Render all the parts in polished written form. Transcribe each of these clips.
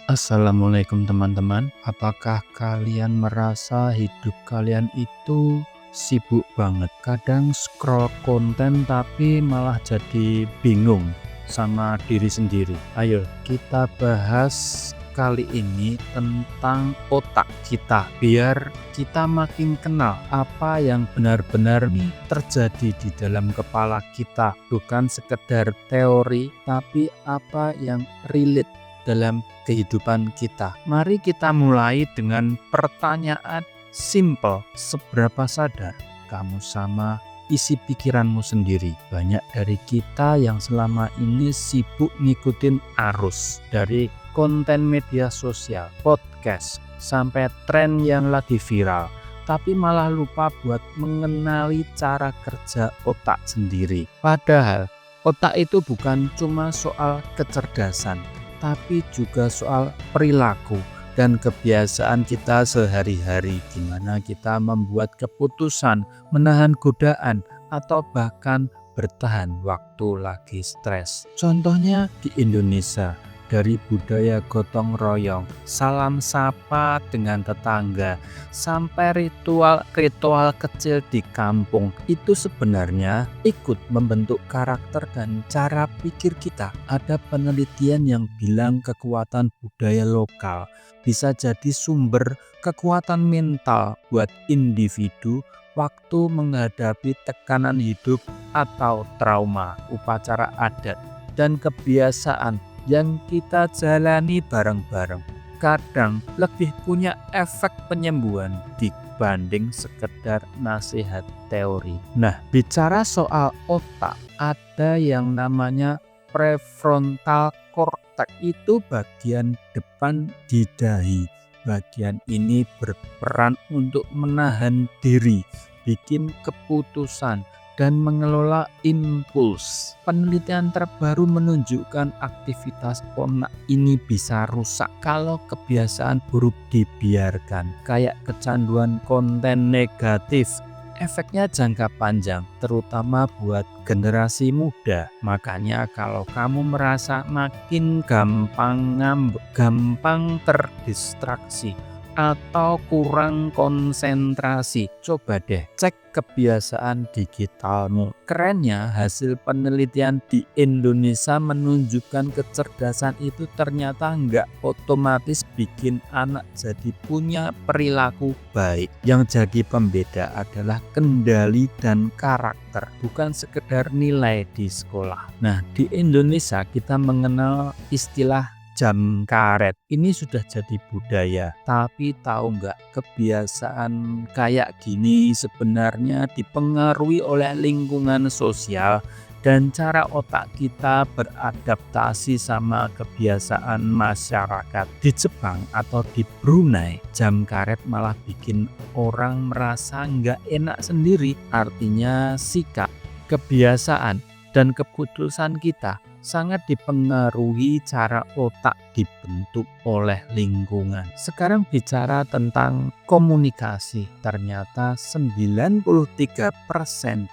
Assalamualaikum teman-teman. Apakah kalian merasa hidup kalian itu sibuk banget? Kadang scroll konten tapi malah jadi bingung sama diri sendiri. Ayo kita bahas kali ini tentang otak kita, biar kita makin kenal apa yang benar-benar terjadi di dalam kepala kita. Bukan sekedar teori, tapi apa yang relate dalam kehidupan kita. Mari kita mulai dengan pertanyaan simple. Seberapa sadar kamu sama isi pikiranmu sendiri? Banyak dari kita yang selama ini sibuk ngikutin arus, dari konten media sosial, podcast, sampai tren yang lagi viral, tapi malah lupa buat mengenali cara kerja otak sendiri. Padahal otak itu bukan cuma soal kecerdasan, tapi juga soal perilaku dan kebiasaan kita sehari-hari, gimana kita membuat keputusan, menahan godaan, atau bahkan bertahan waktu lagi stres. Contohnya di Indonesia, dari budaya gotong royong, salam sapa dengan tetangga, sampai ritual kecil di kampung, itu sebenarnya ikut membentuk karakter dan cara pikir kita. Ada penelitian yang bilang kekuatan budaya lokal bisa jadi sumber kekuatan mental buat individu waktu menghadapi tekanan hidup atau trauma. Upacara adat dan kebiasaan yang kita jalani bareng-bareng kadang lebih punya efek penyembuhan dibanding sekedar nasihat teori. Nah, bicara soal otak, ada yang namanya prefrontal cortex, itu bagian depan di dahi. Bagian ini berperan untuk menahan diri, bikin keputusan, dan mengelola impuls. Penelitian terbaru menunjukkan aktivitas otak ini bisa rusak kalau kebiasaan buruk dibiarkan, kayak kecanduan konten negatif. Efeknya jangka panjang, terutama buat generasi muda. Makanya kalau kamu merasa makin gampang ngambek, gampang terdistraksi, atau kurang konsentrasi, coba deh cek kebiasaan digitalmu. Kerennya, hasil penelitian di Indonesia menunjukkan kecerdasan itu ternyata nggak otomatis bikin anak jadi punya perilaku baik. Yang jadi pembeda adalah kendali dan karakter, bukan sekedar nilai di sekolah. Nah, di Indonesia kita mengenal istilah jam karet. Ini sudah jadi budaya. Tapi tahu nggak, kebiasaan kayak gini sebenarnya dipengaruhi oleh lingkungan sosial dan cara otak kita beradaptasi sama kebiasaan masyarakat. Di Jepang atau di Brunei, jam karet malah bikin orang merasa nggak enak sendiri. Artinya sikap, kebiasaan, dan keputusan kita sangat dipengaruhi cara otak dibentuk oleh lingkungan. Sekarang bicara tentang komunikasi. Ternyata 93%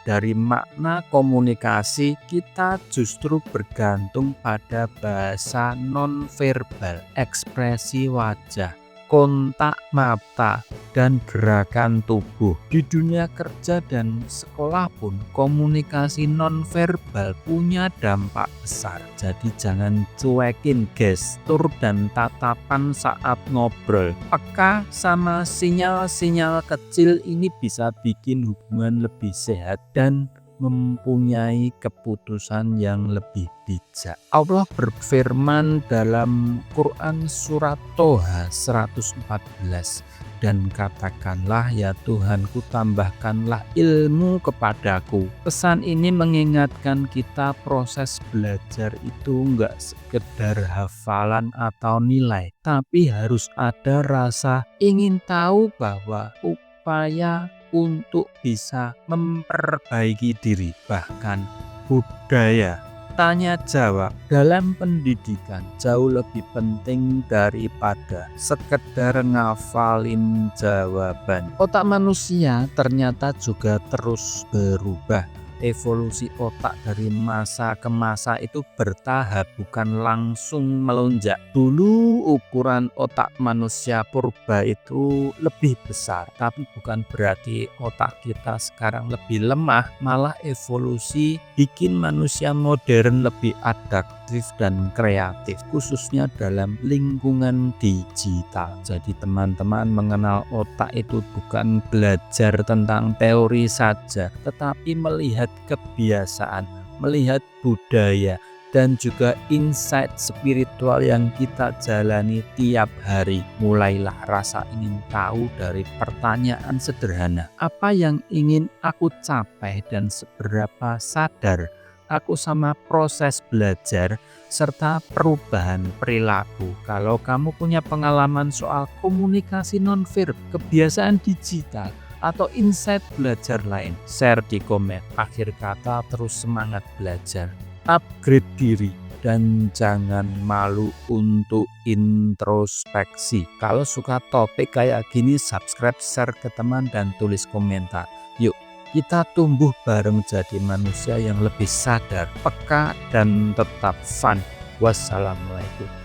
dari makna komunikasi kita justru bergantung pada bahasa nonverbal, ekspresi wajah, kontak mata, dan gerakan tubuh. Di dunia kerja dan sekolah pun komunikasi nonverbal punya dampak besar. Jadi jangan cuekin gestur dan tatapan saat ngobrol. Peka sama sinyal-sinyal kecil ini bisa bikin hubungan lebih sehat dan mempunyai keputusan yang lebih bijak. Allah berfirman dalam Quran surat Toha 114, dan katakanlah, ya Tuhanku, tambahkanlah ilmu kepadaku. Pesan ini mengingatkan kita proses belajar itu enggak sekedar hafalan atau nilai, tapi harus ada rasa ingin tahu bahwa upaya untuk bisa memperbaiki diri. Bahkan budaya tanya jawab dalam pendidikan jauh lebih penting daripada sekedar ngafalin jawaban. Otak manusia ternyata juga terus berubah. evolusi otak dari masa ke masa itu bertahap, bukan langsung melonjak. Dulu ukuran otak manusia purba itu lebih besar, tapi bukan berarti otak kita sekarang lebih lemah. Malah evolusi bikin manusia modern lebih adaptif dan kreatif, khususnya dalam lingkungan digital. Jadi teman-teman mengenal otak itu bukan belajar tentang teori saja, tetapi melihat kebiasaan, melihat budaya, dan juga insight spiritual yang kita jalani tiap hari. Mulailah rasa ingin tahu dari pertanyaan sederhana. Apa yang ingin aku capai dan seberapa sadar aku sama proses belajar serta perubahan perilaku. Kalau kamu punya pengalaman soal komunikasi nonverbal, kebiasaan digital, atau insight belajar lain, share di komen. Akhir kata, terus semangat belajar, upgrade diri, dan jangan malu untuk introspeksi. Kalau suka topik kayak gini, subscribe, share ke teman, dan tulis komentar. Yuk, kita tumbuh bareng jadi manusia yang lebih sadar, peka, dan tetap fun. Wassalamualaikum.